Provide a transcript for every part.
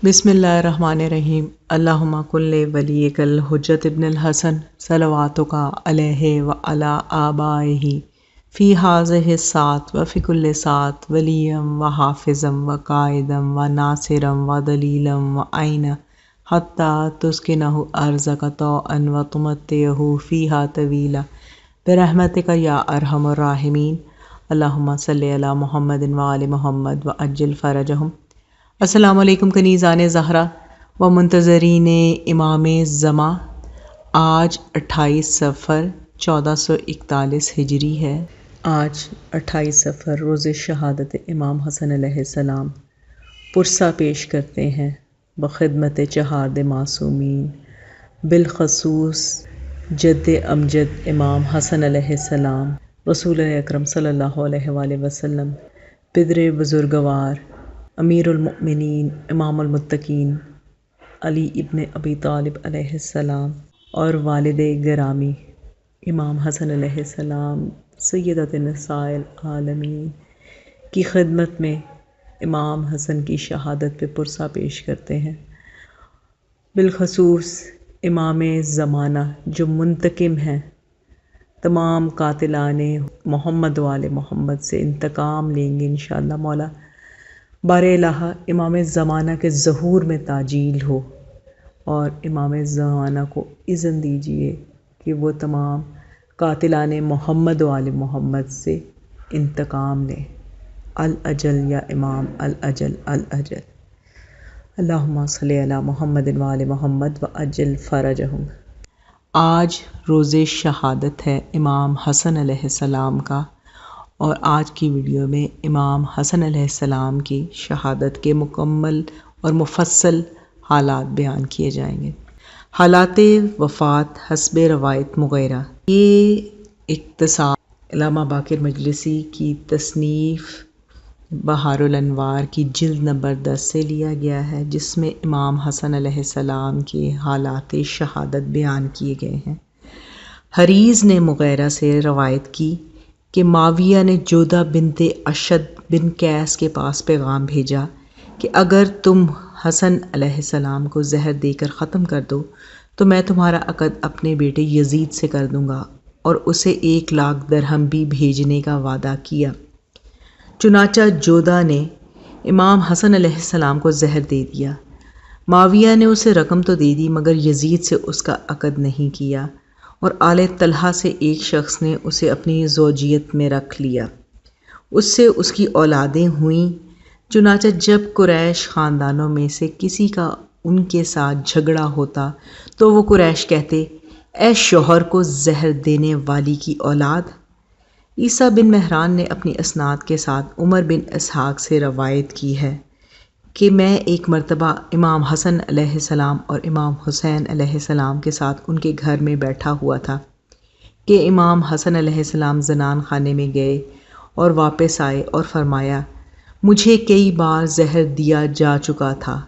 بسم اللہ الرحمن الرحیم۔ اللہم کل ولیک الحجۃ ابن الحسن صلواتک علیہ وعلی آبائہ فی ہذہ الساعۃ وفی کل ساعۃ ولیا وحافظا وقائدا وناصرا ودلیلا وعینا حتی تسکنہ ارضک طوعا وتمتعہ فیہا طویلا برحمتک یا ارحم الراحمین۔ اللہم صلی علی محمد وآل محمد وعجل فرجہم۔ السلام علیکم کنیزان زہرا و منتظرین امام زماں۔ آج 28 صفر 1441 ہجری ہے۔ آج 28 صفر روز شہادت امام حسن علیہ السلام پرسہ پیش کرتے ہیں بخدمت چہارد معصومین، بالخصوص جد امجد امام حسن علیہ السلام، رسول اکرم صلی اللہ علیہ وآلہ وسلم، پدر بزرگوار، امیر المؤمنین، امام المتقین علی ابن ابی طالب علیہ السلام، اور والد گرامی امام حسن علیہ السلام سیدۃ نساء العالمین کی خدمت میں امام حسن کی شہادت پہ پرسہ پیش کرتے ہیں۔ بالخصوص امام زمانہ جو منتقم ہیں، تمام قاتلان محمد وآل محمد سے انتقام لیں گے انشاءاللہ مولا۔ بار الہ امام زمانہ کے ظہور میں تعجیل ہو، اور امام زمانہ کو اذن دیجیے کہ وہ تمام قاتلان محمد وآل محمد سے انتقام لیں۔ الاجل یا امام، الاجل الاجل۔ اللہم صلی علی محمد وآل محمد وعجل فرجہم۔ آج روز شہادت ہے امام حسن علیہ السلام کا، اور آج کی ویڈیو میں امام حسن علیہ السلام کی شہادت کے مکمل اور مفصل حالات بیان کیے جائیں گے۔ حالات وفات حسب روایت مغیرہ۔ یہ اختصار علامہ باقر مجلسی کی تصنیف بہار الانوار کی جلد نمبر 10 سے لیا گیا ہے، جس میں امام حسن علیہ السلام کے حالات شہادت بیان کیے گئے ہیں۔ حریز نے مغیرہ سے روایت کی کہ معاویہ نے جودہ بنت اشد بن قیس کے پاس پیغام بھیجا کہ اگر تم حسن علیہ السلام کو زہر دے کر ختم کر دو تو میں تمہارا عقد اپنے بیٹے یزید سے کر دوں گا، اور اسے 1,00,000 درہم بھی بھیجنے کا وعدہ کیا۔ چنانچہ جودہ نے امام حسن علیہ السلام کو زہر دے دیا۔ معاویہ نے اسے رقم تو دے دی مگر یزید سے اس کا عقد نہیں کیا، اور آل طلحہ سے ایک شخص نے اسے اپنی زوجیت میں رکھ لیا۔ اس سے اس کی اولادیں ہوئیں۔ چنانچہ جب قریش خاندانوں میں سے کسی کا ان کے ساتھ جھگڑا ہوتا تو وہ قریش کہتے، اے شوہر کو زہر دینے والی کی اولاد۔ عیسیٰ بن مہران نے اپنی اسناد کے ساتھ عمر بن اسحاق سے روایت کی ہے کہ میں ایک مرتبہ امام حسن علیہ السلام اور امام حسین علیہ السلام کے ساتھ ان کے گھر میں بیٹھا ہوا تھا کہ امام حسن علیہ السلام زنان خانے میں گئے اور واپس آئے اور فرمایا، مجھے کئی بار زہر دیا جا چکا تھا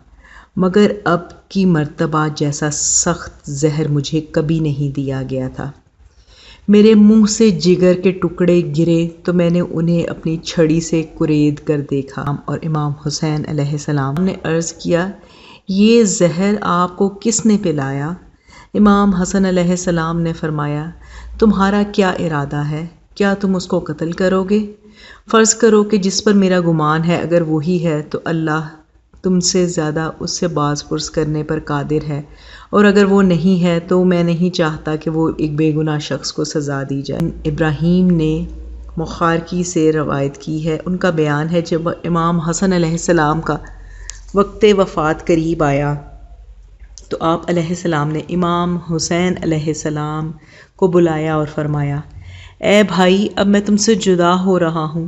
مگر اب کی مرتبہ جیسا سخت زہر مجھے کبھی نہیں دیا گیا تھا۔ میرے منہ سے جگر کے ٹکڑے گرے تو میں نے انہیں اپنی چھڑی سے کرید کر دیکھا، اور امام حسین علیہ السلام نے عرض کیا، یہ زہر آپ کو کس نے پلایا؟ امام حسن علیہ السلام نے فرمایا، تمہارا کیا ارادہ ہے؟ کیا تم اس کو قتل کرو گے؟ فرض کرو کہ جس پر میرا گمان ہے اگر وہی ہے تو اللہ تم سے زیادہ اس سے باز پرس کرنے پر قادر ہے، اور اگر وہ نہیں ہے تو میں نہیں چاہتا کہ وہ ایک بے گناہ شخص کو سزا دی جائے۔ ابراہیم نے مخارکی سے روایت کی ہے، ان کا بیان ہے جب امام حسن علیہ السلام کا وقت وفات قریب آیا تو آپ علیہ السلام نے امام حسین علیہ السلام کو بلایا اور فرمایا، اے بھائی، اب میں تم سے جدا ہو رہا ہوں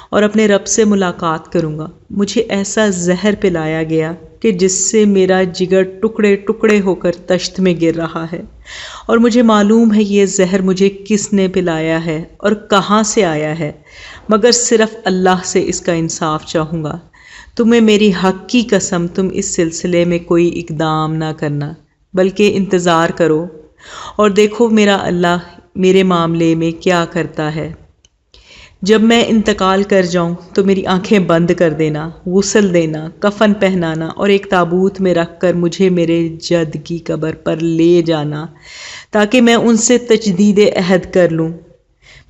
اور اپنے رب سے ملاقات کروں گا۔ مجھے ایسا زہر پلایا گیا کہ جس سے میرا جگر ٹکڑے ٹکڑے ہو کر تشت میں گر رہا ہے، اور مجھے معلوم ہے یہ زہر مجھے کس نے پلایا ہے اور کہاں سے آیا ہے، مگر صرف اللہ سے اس کا انصاف چاہوں گا۔ تمہیں میری حق کی قسم تم اس سلسلے میں کوئی اقدام نہ کرنا بلکہ انتظار کرو اور دیکھو میرا اللہ میرے معاملے میں کیا کرتا ہے۔ جب میں انتقال کر جاؤں تو میری آنکھیں بند کر دینا، غسل دینا، کفن پہنانا اور ایک تابوت میں رکھ کر مجھے میرے جد کی قبر پر لے جانا تاکہ میں ان سے تجدید عہد کر لوں۔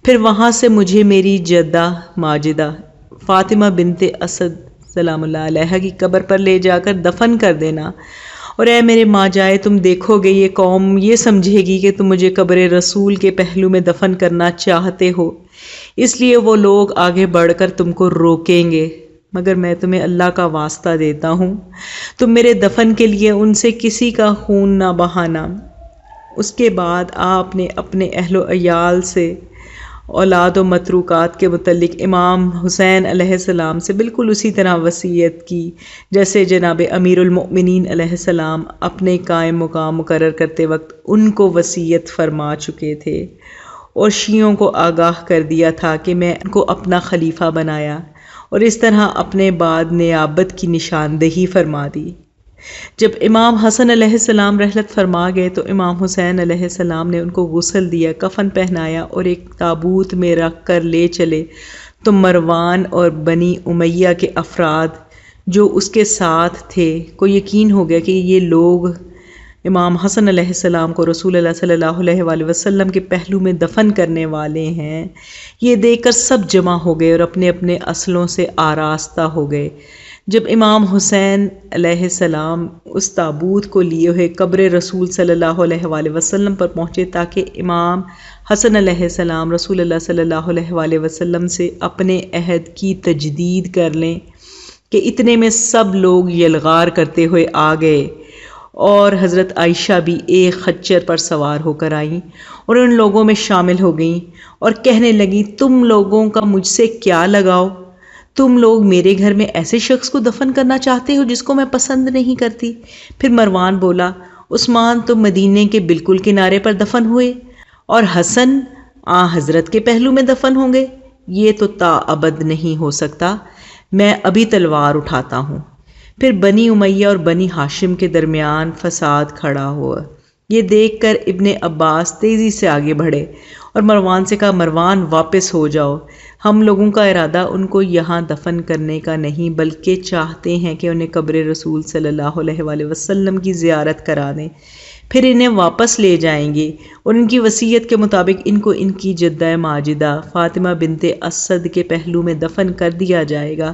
پھر وہاں سے مجھے میری جدہ ماجدہ فاطمہ بنت اسد سلام اللہ علیہ کی قبر پر لے جا کر دفن کر دینا۔ اور اے میرے ماں جائے، تم دیکھو گے یہ قوم یہ سمجھے گی کہ تم مجھے قبر رسول کے پہلو میں دفن کرنا چاہتے ہو، اس لیے وہ لوگ آگے بڑھ کر تم کو روکیں گے، مگر میں تمہیں اللہ کا واسطہ دیتا ہوں تم میرے دفن کے لیے ان سے کسی کا خون نہ بہانا۔ اس کے بعد آپ نے اپنے اہل و عیال سے، اولاد و متروکات کے متعلق امام حسین علیہ السلام سے بالکل اسی طرح وصیت کی جیسے جناب امیر المؤمنین علیہ السلام اپنے قائم مقام مقرر کرتے وقت ان کو وصیت فرما چکے تھے، اور شیعوں کو آگاہ کر دیا تھا کہ میں ان کو اپنا خلیفہ بنایا، اور اس طرح اپنے بعد نیابت کی نشاندہی فرما دی۔ جب امام حسن علیہ السلام رحلت فرما گئے تو امام حسین علیہ السلام نے ان کو غسل دیا، کفن پہنایا اور ایک تابوت میں رکھ کر لے چلے تو مروان اور بنی امیہ کے افراد جو اس کے ساتھ تھے کو یقین ہو گیا کہ یہ لوگ امام حسن علیہ السلام کو رسول اللہ صلی اللہ علیہ وآلہ وسلم کے پہلو میں دفن کرنے والے ہیں۔ یہ دیکھ کر سب جمع ہو گئے اور اپنے اپنے اسلحوں سے آراستہ ہو گئے۔ جب امام حسین علیہ السلام اس تابوت کو لیے ہوئے قبر رسول صلی اللہ علیہ وآلہ وسلم پر پہنچے تاکہ امام حسن علیہ السلام رسول اللہ صلی اللہ علیہ وآلہ وسلم سے اپنے عہد کی تجدید کر لیں، کہ اتنے میں سب لوگ یلغار کرتے ہوئے آ گئے، اور حضرت عائشہ بھی ایک خچر پر سوار ہو کر آئیں اور ان لوگوں میں شامل ہو گئیں اور کہنے لگیں، تم لوگوں کا مجھ سے کیا لگاؤ؟ تم لوگ میرے گھر میں ایسے شخص کو دفن کرنا چاہتے ہو جس کو میں پسند نہیں کرتی۔ پھر مروان بولا، عثمان تو مدینے کے بالکل کنارے پر دفن ہوئے اور حسن حضرت کے پہلو میں دفن ہوں گے، یہ تو تا ابد نہیں ہو سکتا، میں ابھی تلوار اٹھاتا ہوں۔ پھر بنی امیہ اور بنی ہاشم کے درمیان فساد کھڑا ہوا۔ یہ دیکھ کر ابن عباس تیزی سے آگے بڑھے اور مروان سے کہا، مروان واپس ہو جاؤ، ہم لوگوں کا ارادہ ان کو یہاں دفن کرنے کا نہیں بلکہ چاہتے ہیں کہ انہیں قبر رسول صلی اللہ علیہ وآلہ وسلم کی زیارت کرا دیں، پھر انہیں واپس لے جائیں گے اور ان کی وصیت کے مطابق ان کو ان کی جدہ ماجدہ فاطمہ بنت اسد کے پہلو میں دفن کر دیا جائے گا،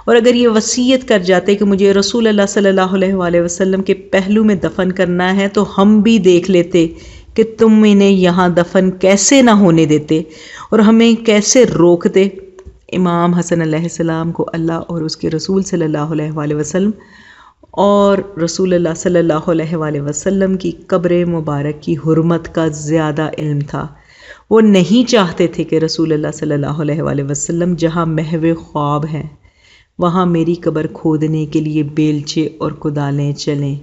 اور اگر یہ وصیت کر جاتے کہ مجھے رسول اللہ صلی اللہ علیہ وآلہ وسلم کے پہلو میں دفن کرنا ہے تو ہم بھی دیکھ لیتے کہ تم انہیں یہاں دفن کیسے نہ ہونے دیتے اور ہمیں کیسے روکتے۔ امام حسن علیہ السلام کو اللہ اور اس کے رسول صلی اللہ علیہ وآلہ وسلم اور رسول اللہ صلی اللہ علیہ وآلہ وسلم کی قبر مبارک کی حرمت کا زیادہ علم تھا۔ وہ نہیں چاہتے تھے کہ رسول اللہ صلی اللہ علیہ وآلہ وسلم جہاں محو خواب ہیں وہاں میری قبر کھودنے کے لیے بیلچے اور کدالیں چلیں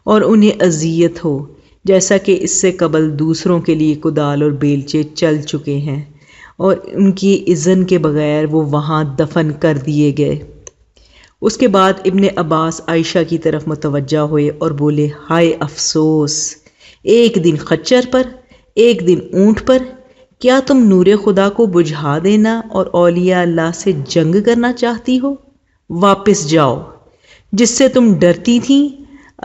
اور انہیں اذیت ہو، جیسا کہ اس سے قبل دوسروں کے لیے کدال اور بیلچے چل چکے ہیں، اور ان کی اذن کے بغیر وہ وہاں دفن کر دیے گئے۔ اس کے بعد ابن عباس عائشہ کی طرف متوجہ ہوئے اور بولے، ہائے افسوس، ایک دن خچر پر ایک دن اونٹ پر، کیا تم نور خدا کو بجھا دینا اور اولیاء اللہ سے جنگ کرنا چاہتی ہو؟ واپس جاؤ، جس سے تم ڈرتی تھیں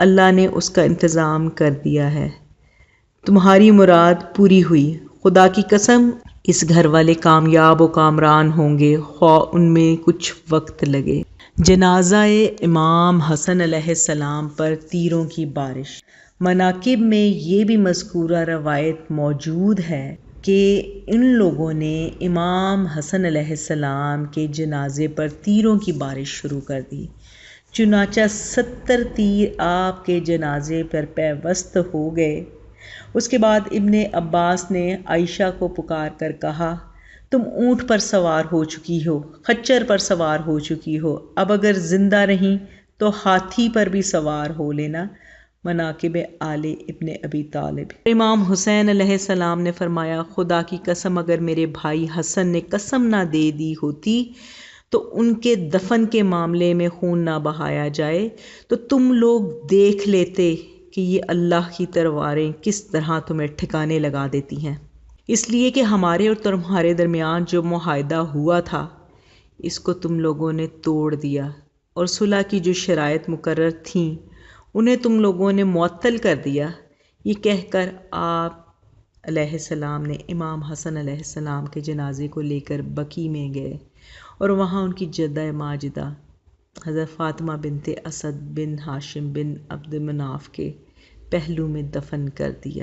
اللہ نے اس کا انتظام کر دیا ہے، تمہاری مراد پوری ہوئی، خدا کی قسم اس گھر والے کامیاب و کامران ہوں گے خواہ ان میں کچھ وقت لگے۔ جنازہ امام حسن علیہ السلام پر تیروں کی بارش۔ مناقب میں یہ بھی مذکورہ روایت موجود ہے کہ ان لوگوں نے امام حسن علیہ السلام کے جنازے پر تیروں کی بارش شروع کر دی، چنانچہ 70 تیر آپ کے جنازے پر پیوست ہو گئے۔ اس کے بعد ابن عباس نے عائشہ کو پکار کر کہا، تم اونٹ پر سوار ہو چکی ہو، خچر پر سوار ہو چکی ہو، اب اگر زندہ رہیں تو ہاتھی پر بھی سوار ہو لینا۔ مناقب آل ابن ابی طالب۔ امام حسین علیہ السلام نے فرمایا، خدا کی قسم اگر میرے بھائی حسن نے قسم نہ دے دی ہوتی تو ان کے دفن کے معاملے میں خون نہ بہایا جائے تو تم لوگ دیکھ لیتے کہ یہ اللہ کی تلواریں کس طرح تمہیں ٹھکانے لگا دیتی ہیں۔ اس لیے کہ ہمارے اور تمہارے درمیان جو معاہدہ ہوا تھا اس کو تم لوگوں نے توڑ دیا، اور صلح کی جو شرائط مقرر تھیں انہیں تم لوگوں نے معطل کر دیا۔ یہ کہہ کر آپ علیہ السلام نے امام حسن علیہ السلام کے جنازے کو لے کر بقیع میں گئے اور وہاں ان کی جدہ ماجدہ حضرت فاطمہ بنت اسد بن ہاشم بن عبد مناف کے پہلو میں دفن کر دیا۔